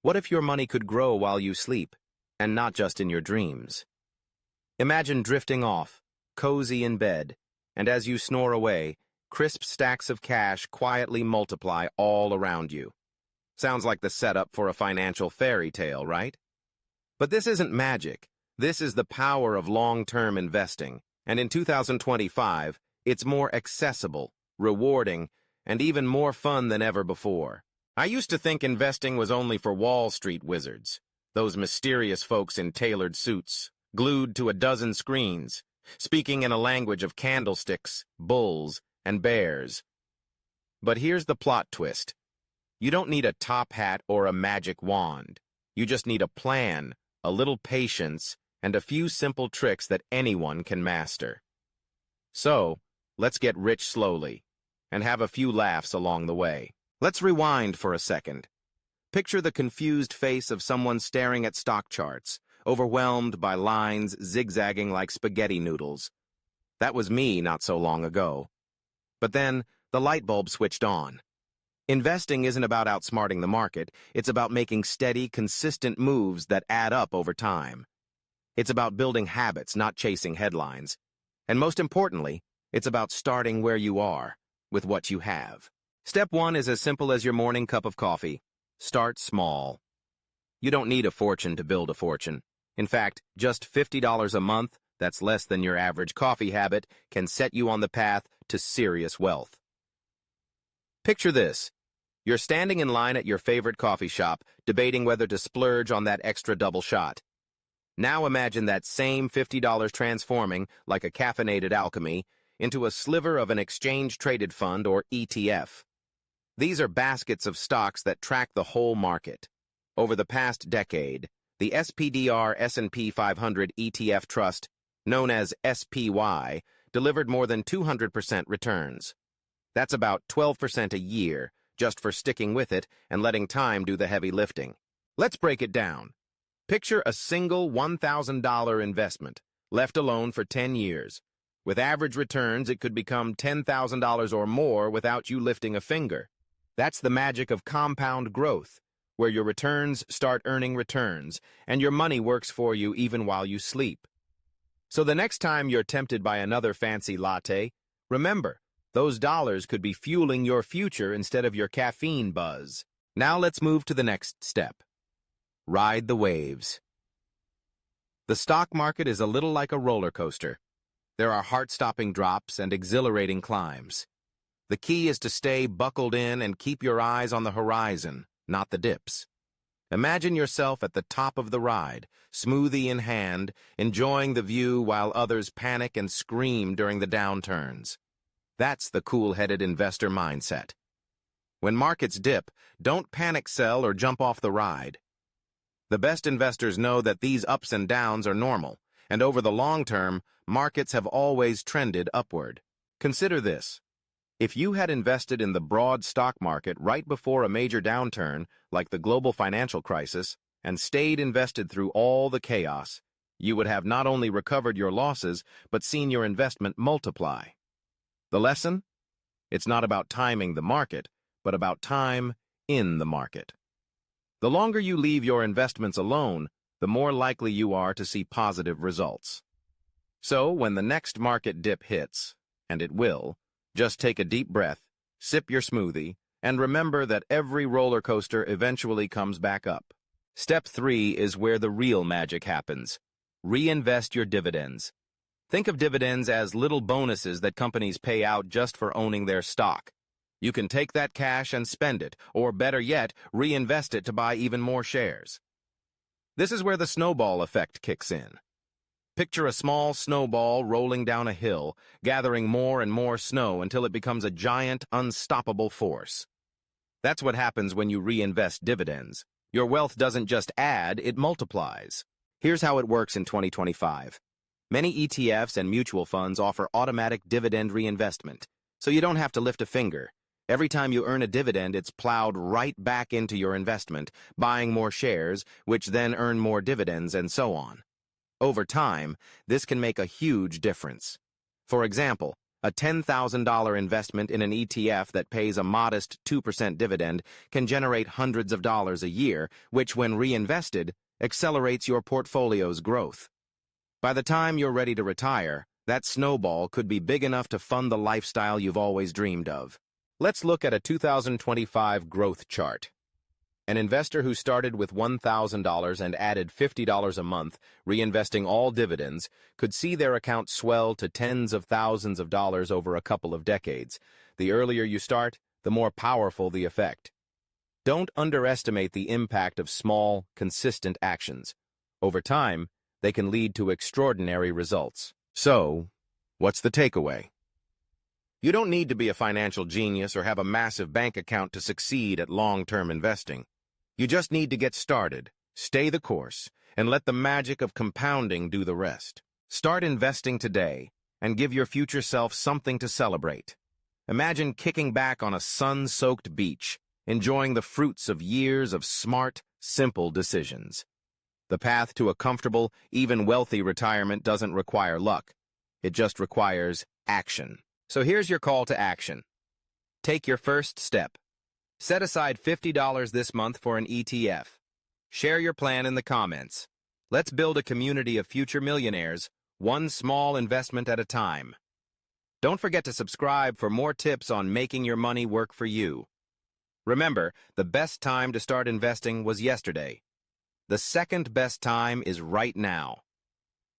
What if your money could grow while you sleep, and not just in your dreams? Imagine drifting off, cozy in bed, and as you snore away, crisp stacks of cash quietly multiply all around you. Sounds like the setup for a financial fairy tale, right? But this isn't magic. This is the power of long-term investing, and in 2025, it's more accessible, rewarding, and even more fun than ever before. I used to think investing was only for Wall Street wizards, those mysterious folks in tailored suits, glued to a dozen screens, speaking in a language of candlesticks, bulls, and bears. But here's the plot twist. You don't need a top hat or a magic wand. You just need a plan, a little patience, and a few simple tricks that anyone can master. So, let's get rich slowly, and have a few laughs along the way. Let's rewind for a second. Picture the confused face of someone staring at stock charts, overwhelmed by lines zigzagging like spaghetti noodles. That was me not so long ago. But then, the light bulb switched on. Investing isn't about outsmarting the market, it's about making steady, consistent moves that add up over time. It's about building habits, not chasing headlines. And most importantly, it's about starting where you are, with what you have. Step 1 is as simple as your morning cup of coffee. Start small. You don't need a fortune to build a fortune. In fact, just $50 a month, that's less than your average coffee habit, can set you on the path to serious wealth. Picture this. You're standing in line at your favorite coffee shop, debating whether to splurge on that extra double shot. Now imagine that same $50 transforming, like a caffeinated alchemy, into a sliver of an exchange-traded fund or ETF. These are baskets of stocks that track the whole market. Over the past decade, the SPDR S&P 500 ETF Trust, known as SPY, delivered more than 200% returns. That's about 12% a year, just for sticking with it and letting time do the heavy lifting. Let's break it down. Picture a single $1,000 investment, left alone for 10 years. With average returns, it could become $10,000 or more without you lifting a finger. That's the magic of compound growth, where your returns start earning returns, and your money works for you even while you sleep. So the next time you're tempted by another fancy latte, remember, those dollars could be fueling your future instead of your caffeine buzz. Now let's move to the next step. Ride the waves. The stock market is a little like a roller coaster. There are heart-stopping drops and exhilarating climbs. The key is to stay buckled in and keep your eyes on the horizon, not the dips. Imagine yourself at the top of the ride, smoothie in hand, enjoying the view while others panic and scream during the downturns. That's the cool-headed investor mindset. When markets dip, don't panic sell or jump off the ride. The best investors know that these ups and downs are normal, and over the long term, markets have always trended upward. Consider this. If you had invested in the broad stock market right before a major downturn, like the global financial crisis, and stayed invested through all the chaos, you would have not only recovered your losses, but seen your investment multiply. The lesson? It's not about timing the market, but about time in the market. The longer you leave your investments alone, the more likely you are to see positive results. So, when the next market dip hits, and it will, just take a deep breath, sip your smoothie, and remember that every roller coaster eventually comes back up. Step 3 is where the real magic happens. Reinvest your dividends. Think of dividends as little bonuses that companies pay out just for owning their stock. You can take that cash and spend it, or better yet, reinvest it to buy even more shares. This is where the snowball effect kicks in. Picture a small snowball rolling down a hill, gathering more and more snow until it becomes a giant, unstoppable force. That's what happens when you reinvest dividends. Your wealth doesn't just add, it multiplies. Here's how it works in 2025. Many ETFs and mutual funds offer automatic dividend reinvestment, so you don't have to lift a finger. Every time you earn a dividend, it's plowed right back into your investment, buying more shares, which then earn more dividends, and so on. Over time, this can make a huge difference. For example, A $10,000 investment in an ETF that pays a modest 2% dividend can generate hundreds of dollars a year, which, when reinvested, accelerates your portfolio's growth. By the time you're ready to retire, that snowball could be big enough to fund the lifestyle you've always dreamed of. Let's look at a 2025 growth chart. An investor who started with $1,000 and added $50 a month, reinvesting all dividends, could see their account swell to tens of thousands of dollars over a couple of decades. The earlier you start, the more powerful the effect. Don't underestimate the impact of small, consistent actions. Over time, they can lead to extraordinary results. So, what's the takeaway? You don't need to be a financial genius or have a massive bank account to succeed at long-term investing. You just need to get started, stay the course, and let the magic of compounding do the rest. Start investing today and give your future self something to celebrate. Imagine kicking back on a sun-soaked beach, enjoying the fruits of years of smart, simple decisions. The path to a comfortable, even wealthy retirement doesn't require luck. It just requires action. So here's your call to action. Take your first step. Set aside $50 this month for an ETF. Share your plan in the comments. Let's build a community of future millionaires, one small investment at a time. Don't forget to subscribe for more tips on making your money work for you. Remember, the best time to start investing was yesterday. The second best time is right now.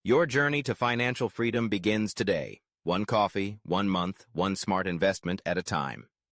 Your journey to financial freedom begins today. One coffee, 1 month, one smart investment at a time.